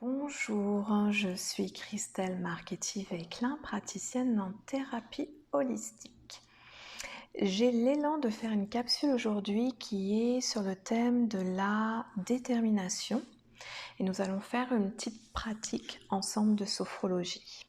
Bonjour, je suis Christelle Marchetti-Vecklin, praticienne en thérapie holistique. J'ai l'élan de faire une capsule aujourd'hui qui est sur le thème de la détermination et nous allons faire une petite pratique ensemble de sophrologie.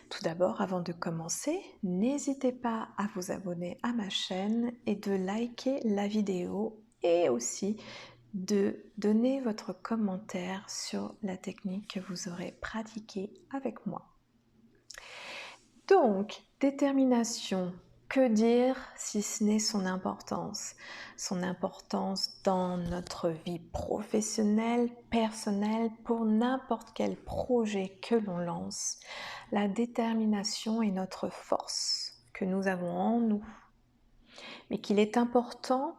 Tout d'abord, avant de commencer, n'hésitez pas à vous abonner à ma chaîne et de liker la vidéo et aussi de donner votre commentaire sur la technique que vous aurez pratiquée avec moi. Donc, détermination, que dire si ce n'est son importance? Son importance dans notre vie professionnelle, personnelle, pour n'importe quel projet que l'on lance. La détermination est notre force que nous avons en nous, mais qu'il est important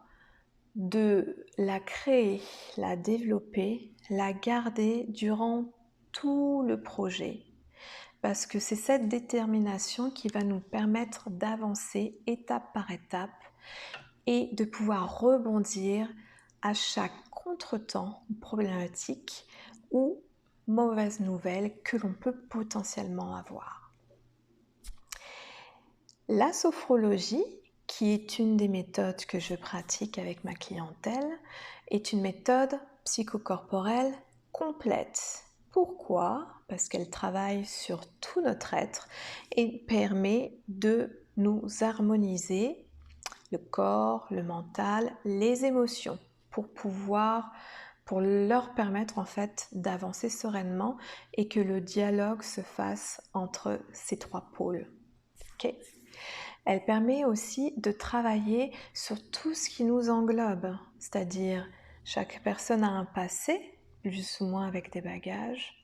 de la créer, la développer, la garder durant tout le projet. Parce que c'est cette détermination qui va nous permettre d'avancer étape par étape et de pouvoir rebondir à chaque contretemps, problématique ou mauvaise nouvelle que l'on peut potentiellement avoir. La sophrologie, qui est une des méthodes que je pratique avec ma clientèle, est une méthode psychocorporelle complète. Pourquoi? Parce qu'elle travaille sur tout notre être et permet de nous harmoniser le corps, le mental, les émotions pour leur permettre en fait d'avancer sereinement et que le dialogue se fasse entre ces trois pôles. Okay. Elle permet aussi de travailler sur tout ce qui nous englobe, c'est-à-dire chaque personne a un passé, plus ou moins avec des bagages.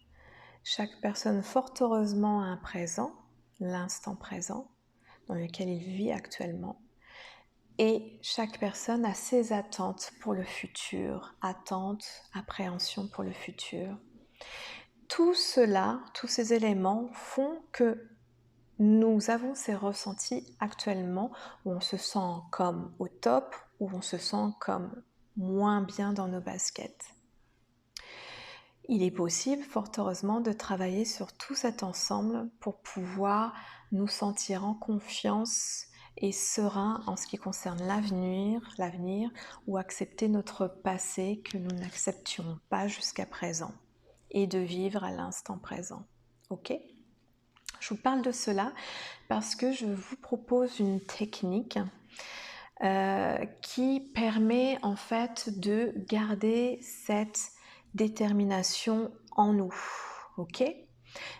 Chaque personne, fort heureusement, a un présent, l'instant présent, dans lequel il vit actuellement. Et chaque personne a ses attentes pour le futur, attentes, appréhensions pour le futur. Tout cela, tous ces éléments font que nous avons ces ressentis actuellement où on se sent comme au top, où on se sent comme moins bien dans nos baskets. Il est possible, fort heureusement, de travailler sur tout cet ensemble pour pouvoir nous sentir en confiance et serein en ce qui concerne l'avenir ou accepter notre passé que nous n'acceptions pas jusqu'à présent et de vivre à l'instant présent. Ok ? Je vous parle de cela parce que je vous propose une technique qui permet en fait de garder cette détermination en nous. Ok ?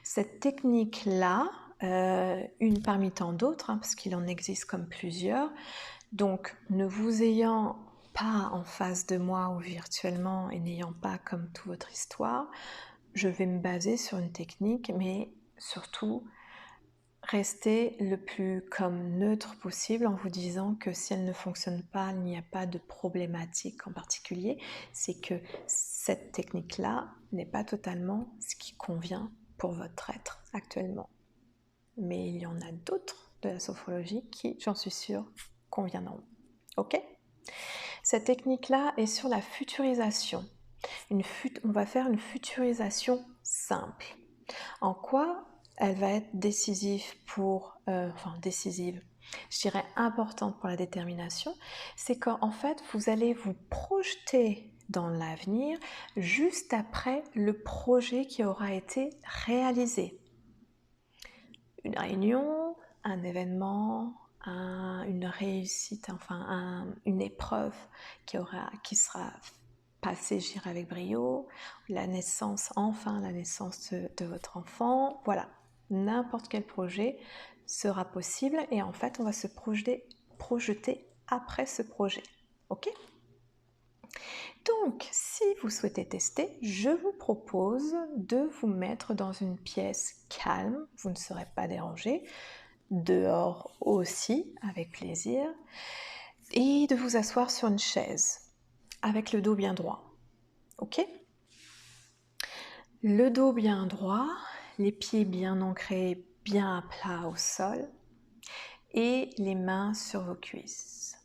Cette technique-là, une parmi tant d'autres, parce qu'il en existe comme plusieurs, donc ne vous ayant pas en face de moi ou virtuellement et n'ayant pas comme toute votre histoire, je vais me baser sur une technique, mais surtout rester le plus comme neutre possible en vous disant que si elle ne fonctionne pas, il n'y a pas de problématique en particulier. C'est que cette technique-là n'est pas totalement ce qui convient pour votre être actuellement. Mais il y en a d'autres de la sophrologie qui, j'en suis sûre, conviendront. Ok ? Cette technique-là est sur la futurisation. On va faire une futurisation simple. En quoi elle va être décisive je dirais importante pour la détermination, c'est qu'en fait, vous allez vous projeter dans l'avenir juste après le projet qui aura été réalisé. Une réunion, un événement, une réussite, une épreuve qui sera passée, je dirais, avec brio, la naissance de votre enfant, voilà. N'importe quel projet sera possible et en fait, on va se projeter après ce projet. Ok ? Donc, si vous souhaitez tester, je vous propose de vous mettre dans une pièce calme, vous ne serez pas dérangé, dehors aussi, avec plaisir, et de vous asseoir sur une chaise, avec le dos bien droit. Ok ? Le dos bien droit, les pieds bien ancrés, bien à plat au sol, et les mains sur vos cuisses.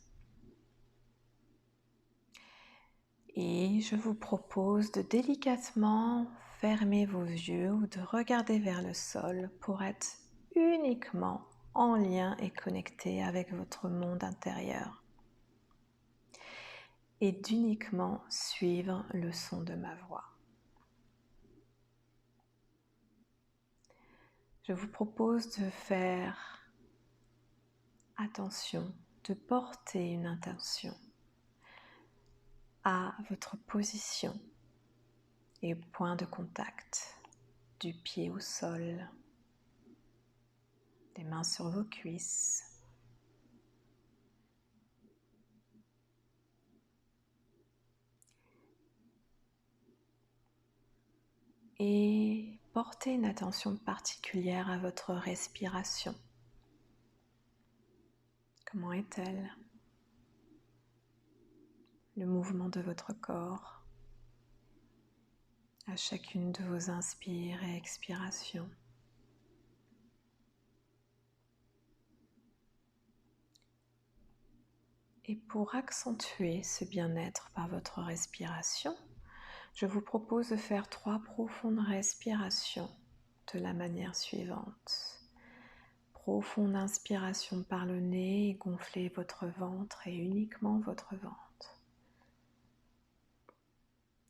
Et je vous propose de délicatement fermer vos yeux ou de regarder vers le sol pour être uniquement en lien et connecté avec votre monde intérieur et d'uniquement suivre le son de ma voix. Je vous propose de faire attention, de porter une intention à votre position et point de contact du pied au sol, des mains sur vos cuisses. Et portez une attention particulière à votre respiration. Comment est-elle? Le mouvement de votre corps à chacune de vos inspires et expirations. Et pour accentuer ce bien-être par votre respiration, je vous propose de faire 3 profondes respirations de la manière suivante. Profonde inspiration par le nez et gonflez votre ventre et uniquement votre ventre.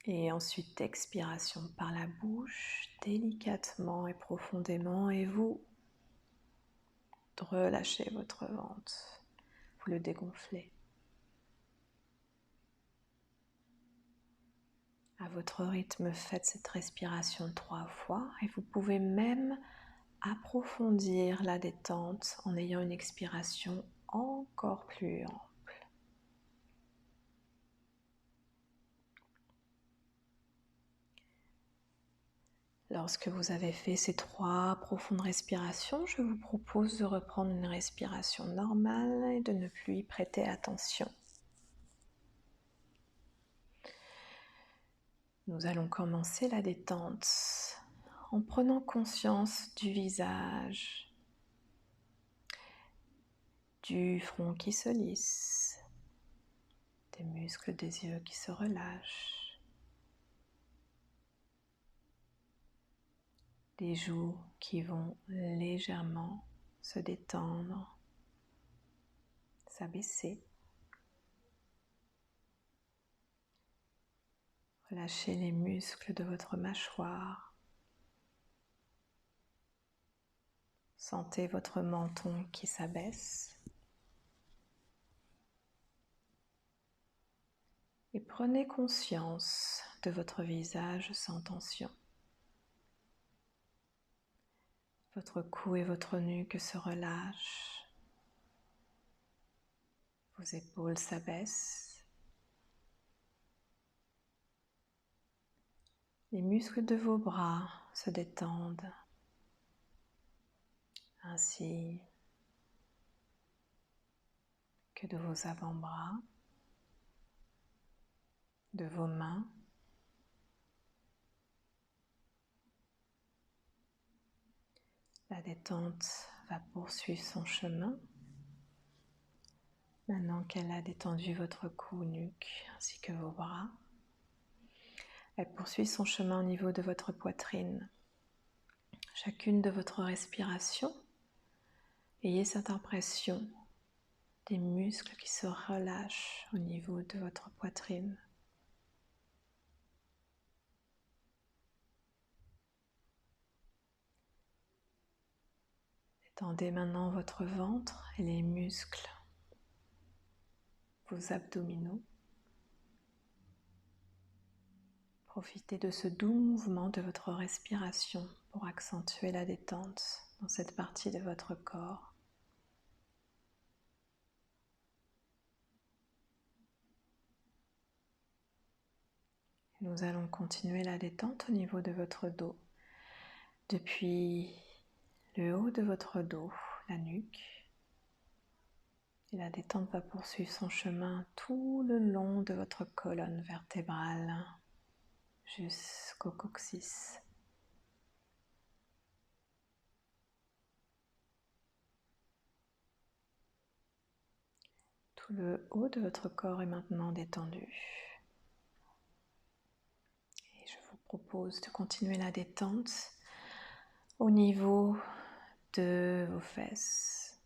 Et ensuite expiration par la bouche, délicatement et profondément, et vous relâchez votre ventre, vous le dégonflez. À votre rythme, faites cette respiration 3 fois et vous pouvez même approfondir la détente en ayant une expiration encore plus ample. Lorsque vous avez fait ces 3 profondes respirations, je vous propose de reprendre une respiration normale et de ne plus y prêter attention. Nous allons commencer la détente en prenant conscience du visage, du front qui se lisse, des muscles des yeux qui se relâchent, des joues qui vont légèrement se détendre, s'abaisser. Relâchez les muscles de votre mâchoire. Sentez votre menton qui s'abaisse. Et prenez conscience de votre visage sans tension. Votre cou et votre nuque se relâchent. Vos épaules s'abaissent. Les muscles de vos bras se détendent, ainsi que de vos avant-bras, de vos mains. La détente va poursuivre son chemin. Maintenant qu'elle a détendu votre cou, nuque ainsi que vos bras, elle poursuit son chemin au niveau de votre poitrine. Chacune de votre respiration, ayez cette impression des muscles qui se relâchent au niveau de votre poitrine. Détendez maintenant votre ventre et les muscles, vos abdominaux. Profitez de ce doux mouvement de votre respiration pour accentuer la détente dans cette partie de votre corps. Nous allons continuer la détente au niveau de votre dos, depuis le haut de votre dos, la nuque. Et la détente va poursuivre son chemin tout le long de votre colonne vertébrale jusqu'au coccyx. Tout le haut de votre corps est maintenant détendu. Et je vous propose de continuer la détente au niveau de vos fesses,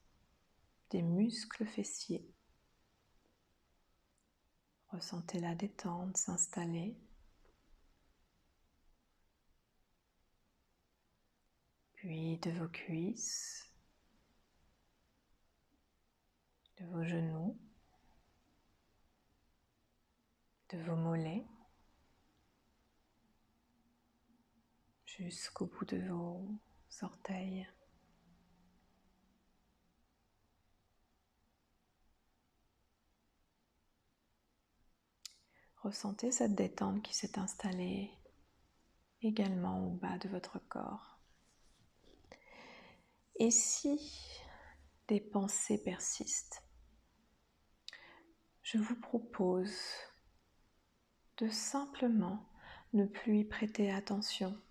des muscles fessiers. Ressentez la détente s'installer. Puis de vos cuisses, de vos genoux, de vos mollets, jusqu'au bout de vos orteils. Ressentez cette détente qui s'est installée également au bas de votre corps. Et si des pensées persistent, je vous propose de simplement ne plus y prêter attention,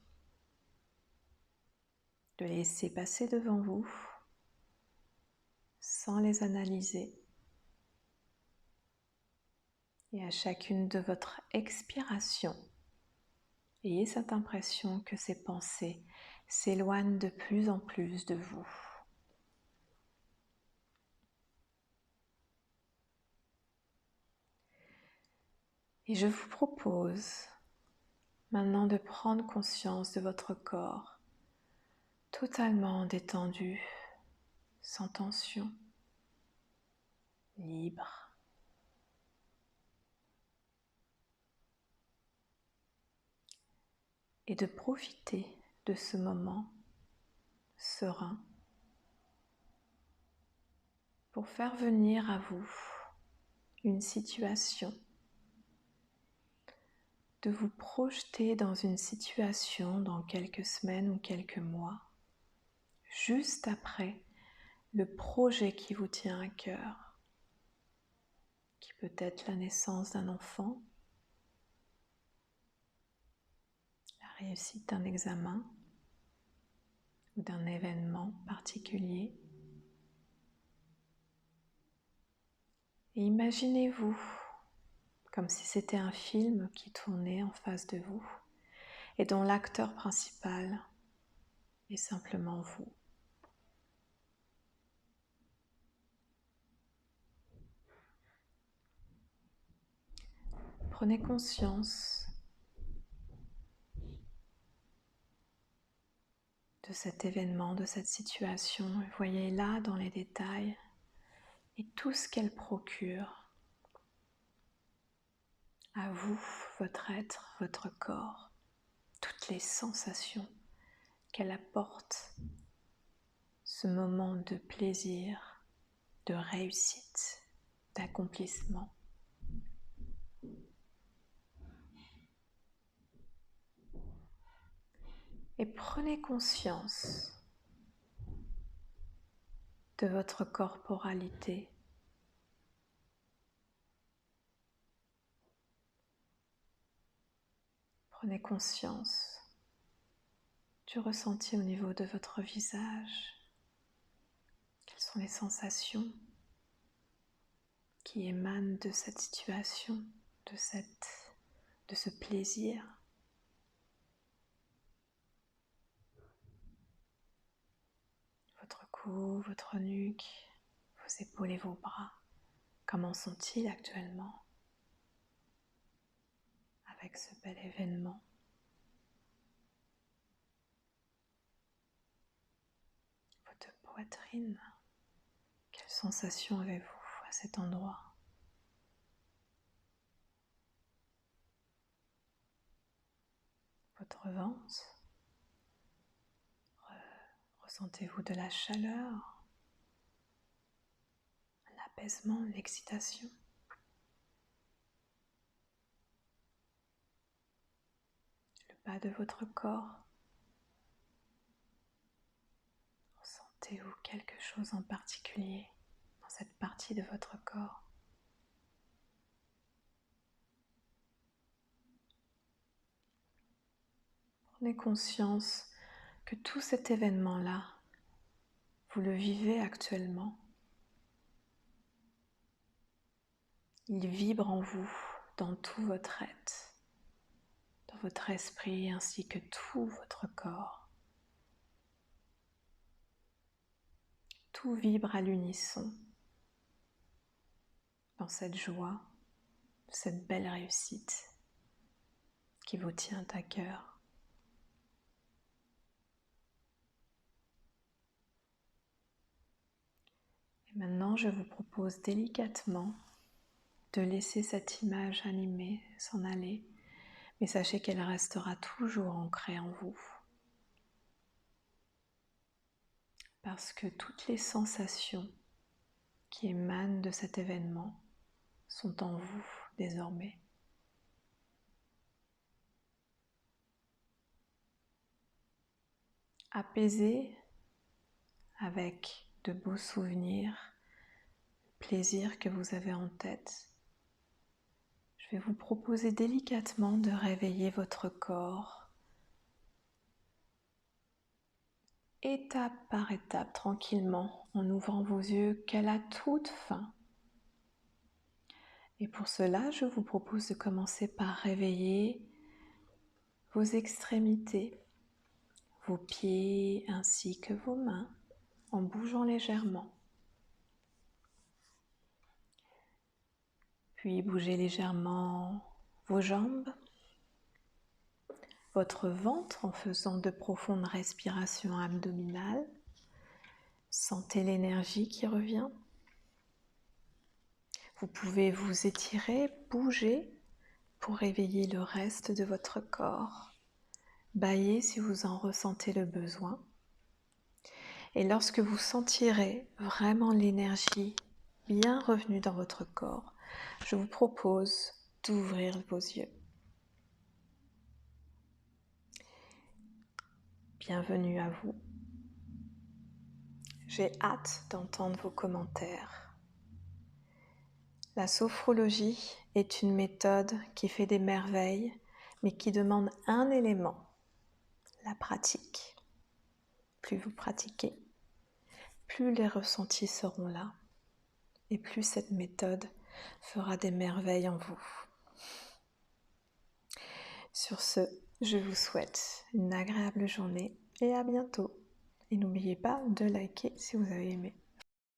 de les laisser passer devant vous sans les analyser. Et à chacune de votre expiration, ayez cette impression que ces pensées s'éloignent de plus en plus de vous. Et je vous propose maintenant de prendre conscience de votre corps totalement détendu, sans tension, libre. Et de profiter de ce moment serein pour faire venir à vous une situation, de vous projeter dans une situation dans quelques semaines ou quelques mois, juste après le projet qui vous tient à cœur, qui peut être la naissance d'un enfant, la réussite d'un examen ou d'un événement particulier. Et imaginez-vous comme si c'était un film qui tournait en face de vous et dont l'acteur principal est simplement vous. Prenez conscience de cet événement, de cette situation, et voyez-la dans les détails et tout ce qu'elle procure à vous, votre être, votre corps, toutes les sensations qu'elle apporte, ce moment de plaisir, de réussite, d'accomplissement. Et prenez conscience de votre corporalité. Prenez conscience du ressenti au niveau de votre visage. Quelles sont les sensations qui émanent de cette situation, de ce plaisir? Votre cou, votre nuque, vos épaules et vos bras, comment sont-ils actuellement avec ce bel événement? Votre poitrine, quelles sensations avez-vous à cet endroit? Votre ventre, ressentez-vous de la chaleur, un apaisement, une excitation? Le bas de votre corps, ressentez-vous quelque chose en particulier dans cette partie de votre corps? Prenez conscience que tout cet événement-là, vous le vivez actuellement. Il vibre en vous, dans tout votre être, sur votre esprit ainsi que tout votre corps. Tout vibre à l'unisson dans cette joie, cette belle réussite qui vous tient à cœur. Et maintenant, je vous propose délicatement de laisser cette image animée s'en aller, mais sachez qu'elle restera toujours ancrée en vous. Parce que toutes les sensations qui émanent de cet événement sont en vous désormais. Apaisé avec de beaux souvenirs, le plaisir que vous avez en tête, je vais vous proposer délicatement de réveiller votre corps, étape par étape, tranquillement, en ouvrant vos yeux qu'à la toute fin. Et pour cela, je vous propose de commencer par réveiller vos extrémités, vos pieds ainsi que vos mains, en bougeant légèrement. Puis bougez légèrement vos jambes, votre ventre en faisant de profondes respirations abdominales. Sentez l'énergie qui revient. Vous pouvez vous étirer, bouger pour réveiller le reste de votre corps. Bâillez si vous en ressentez le besoin. Et lorsque vous sentirez vraiment l'énergie bien revenue dans votre corps, je vous propose d'ouvrir vos yeux. Bienvenue à vous. J'ai hâte d'entendre vos commentaires. La sophrologie est une méthode qui fait des merveilles, mais qui demande un élément, la pratique. Plus vous pratiquez, plus les ressentis seront là, et plus cette méthode fera des merveilles en vous. Sur ce, je vous souhaite une agréable journée et à bientôt. Et n'oubliez pas de liker si vous avez aimé.